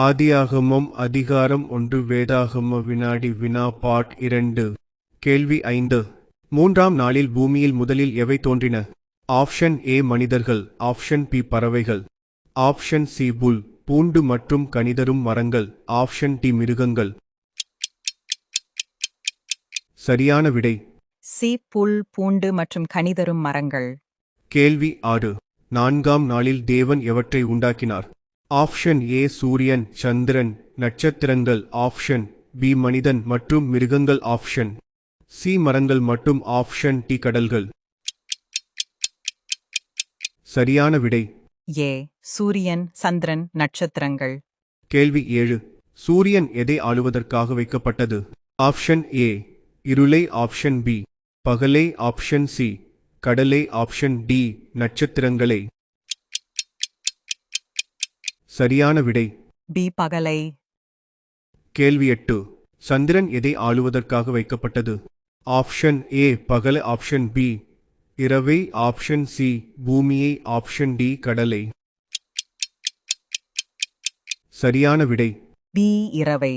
ஆதியாகமம் அதிகாரம் 1 வேதாகம வினாடி வினா பாட் 2 கேள்வி 5 மூன்றாம் நாளில் பூமியில் முதலில் எவை தோன்றின? ஆப்ஷன் ஏ மனிதர்கள், ஆப்ஷன் பி பறவைகள், ஆப்ஷன் சி புல் பூண்டு மற்றும் கனிதரும் மரங்கள், ஆப்ஷன் டி மிருகங்கள். சரியான விடை சி புல் பூண்டு மற்றும் கனிதரும் மரங்கள். கேள்வி 6 நான்காம் நாளில் தேவன் எவற்றை உண்டாக்கினார்? ஆப்ஷன் ஏ சூரியன், சந்திரன், நட்சத்திரங்கள், ஆப்ஷன் பி மனிதன் மற்றும் மிருகங்கள், ஆப்ஷன் சி மரங்கள் மற்றும் ஆப்ஷன் டி கடல்கள். சரியான விடை ஏ சூரியன், சந்திரன், நட்சத்திரங்கள். கேள்வி 7 சூரியன் எதை ஆளுவதற்காக வைக்கப்பட்டது? ஆப்ஷன் ஏ இருளை, ஆப்ஷன் பி பகலை, ஆப்ஷன் சி கடலை, ஆப்ஷன் டி நட்சத்திரங்களை. சரியான விடை பி பகலை. கேள்வி 8 சந்திரன் எதை ஆளுவதற்காக வைக்கப்பட்டது? ஆப்ஷன் ஏ பகல், ஆப்ஷன் பி இரவை, ஆப்ஷன் சி பூமியை, ஆப்ஷன் டி கடலை. சரியான விடை பி இரவை.